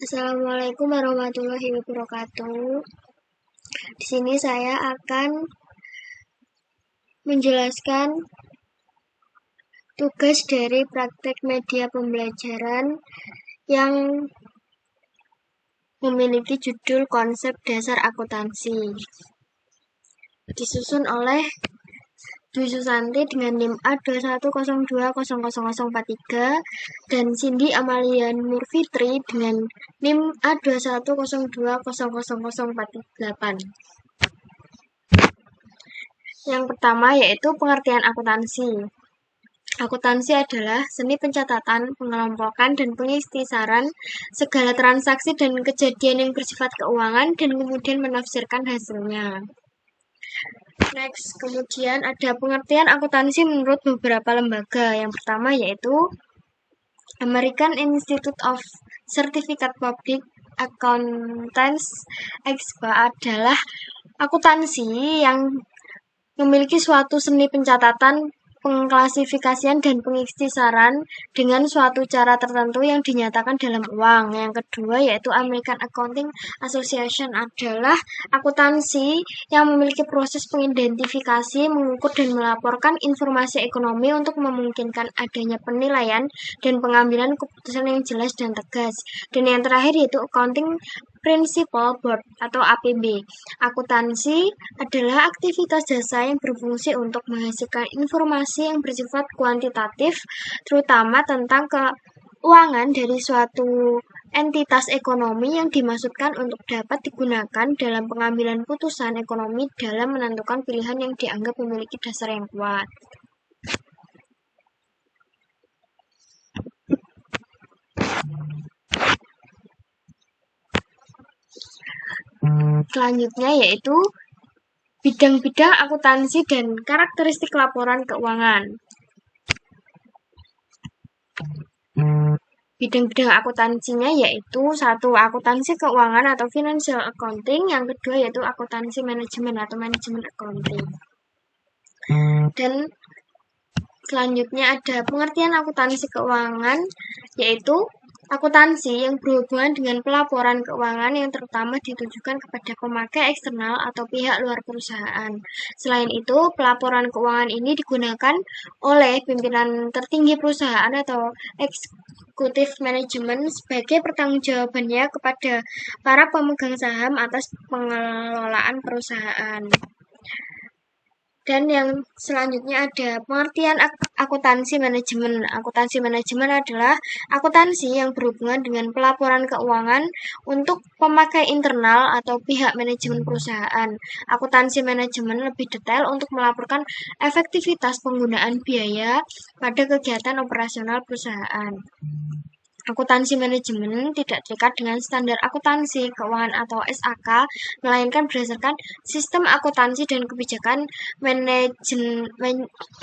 Assalamualaikum warahmatullahi wabarakatuh. Di sini saya akan menjelaskan tugas dari praktek media pembelajaran yang memiliki judul konsep dasar akuntansi. Disusun oleh Dwi Susanti dengan NIM A21020043 dan Cindy Amalia Nurfitri dengan NIM A21020048. Yang pertama yaitu pengertian akuntansi. Akuntansi adalah seni pencatatan, pengelompokan, dan pengikhtisaran segala transaksi dan kejadian yang bersifat keuangan dan kemudian menafsirkan hasilnya. Next, kemudian ada pengertian akuntansi menurut beberapa lembaga. Yang pertama yaitu American Institute of Certificate Public Accountants (AICPA) adalah akuntansi yang memiliki suatu seni pencatatan, pengklasifikasian, dan pengikhtisaran dengan suatu cara tertentu yang dinyatakan dalam uang. Yang kedua yaitu American Accounting Association adalah akuntansi yang memiliki proses pengidentifikasi, mengukur, dan melaporkan informasi ekonomi untuk memungkinkan adanya penilaian dan pengambilan keputusan yang jelas dan tegas. Dan yang terakhir yaitu Accounting Principle Board atau APB. Akuntansi adalah aktivitas jasa yang berfungsi untuk menghasilkan informasi yang bersifat kuantitatif, terutama tentang keuangan dari suatu entitas ekonomi yang dimaksudkan untuk dapat digunakan dalam pengambilan putusan ekonomi dalam menentukan pilihan yang dianggap memiliki dasar yang kuat. Selanjutnya yaitu bidang-bidang akuntansi dan karakteristik laporan keuangan. Bidang-bidang akuntansinya yaitu satu, akuntansi keuangan atau financial accounting, yang kedua yaitu akuntansi manajemen atau manajemen accounting. Dan selanjutnya ada pengertian akuntansi keuangan, yaitu akuntansi yang berhubungan dengan pelaporan keuangan yang terutama ditujukan kepada pemakai eksternal atau pihak luar perusahaan. Selain itu, pelaporan keuangan ini digunakan oleh pimpinan tertinggi perusahaan atau eksekutif manajemen sebagai pertanggungjawabannya kepada para pemegang saham atas pengelolaan perusahaan. Dan yang selanjutnya ada pengertian akuntansi manajemen. Akuntansi manajemen adalah akuntansi yang berhubungan dengan pelaporan keuangan untuk pemakai internal atau pihak manajemen perusahaan. Akuntansi manajemen lebih detail untuk melaporkan efektivitas penggunaan biaya pada kegiatan operasional perusahaan. Akuntansi manajemen tidak terikat dengan standar akuntansi keuangan atau SAK, melainkan berdasarkan sistem akuntansi dan kebijakan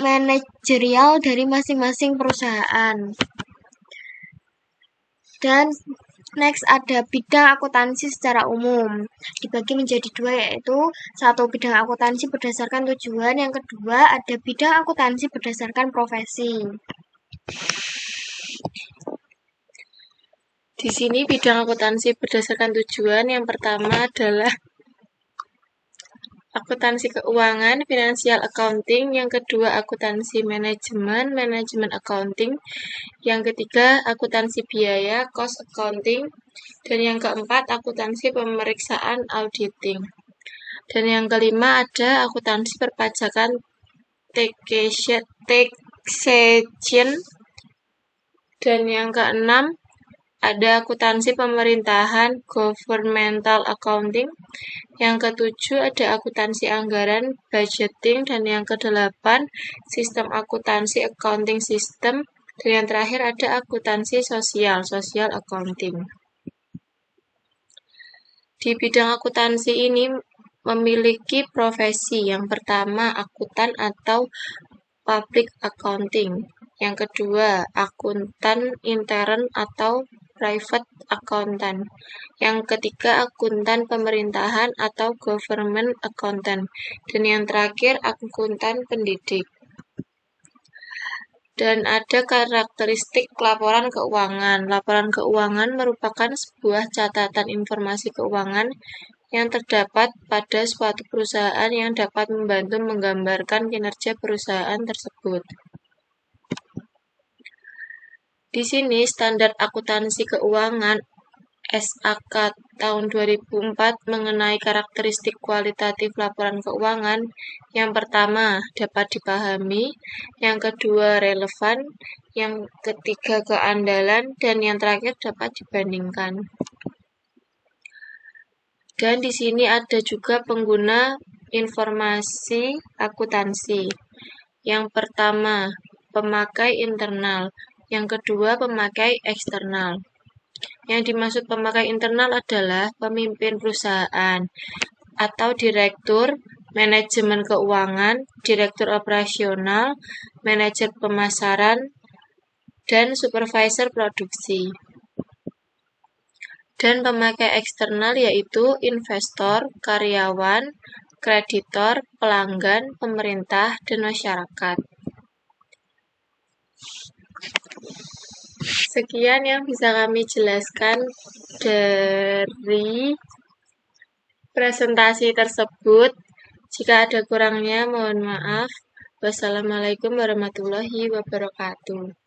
manajerial dari masing-masing perusahaan. Dan next ada bidang akuntansi secara umum. Dibagi menjadi dua yaitu satu bidang akuntansi berdasarkan tujuan, yang kedua ada bidang akuntansi berdasarkan profesi. Di sini bidang akuntansi berdasarkan tujuan yang pertama adalah akuntansi keuangan, financial accounting, yang kedua akuntansi manajemen, manajemen accounting, yang ketiga akuntansi biaya, cost accounting, dan yang keempat akuntansi pemeriksaan auditing. Dan yang kelima ada akuntansi perpajakan taxation, dan yang keenam ada akuntansi pemerintahan, governmental accounting. Yang ketujuh ada akuntansi anggaran, budgeting. Dan yang kedelapan, sistem akuntansi, accounting system. Dan yang terakhir ada akuntansi sosial, social accounting. Di bidang akuntansi ini memiliki profesi. Yang pertama, akuntan atau public accounting. Yang kedua, akuntan intern atau private accountant. Yang ketiga, akuntan pemerintahan atau government accountant. Dan yang terakhir, akuntan pendidik. Dan ada karakteristik laporan keuangan. Laporan keuangan merupakan sebuah catatan informasi keuangan yang terdapat pada suatu perusahaan yang dapat membantu menggambarkan kinerja perusahaan tersebut. Di sini standar akuntansi keuangan SAK tahun 2004 mengenai karakteristik kualitatif laporan keuangan. Yang pertama, dapat dipahami, yang kedua relevan, yang ketiga keandalan, dan yang terakhir dapat dibandingkan. Dan di sini ada juga pengguna informasi akuntansi. Yang pertama, pemakai internal. Yang kedua, pemakai eksternal. Yang dimaksud pemakai internal adalah pemimpin perusahaan atau direktur, manajemen keuangan, direktur operasional, manajer pemasaran, dan supervisor produksi. Dan pemakai eksternal yaitu investor, karyawan, kreditor, pelanggan, pemerintah, dan masyarakat. Sekian yang bisa kami jelaskan dari presentasi tersebut. Jika ada kurangnya, mohon maaf. Wassalamualaikum warahmatullahi wabarakatuh.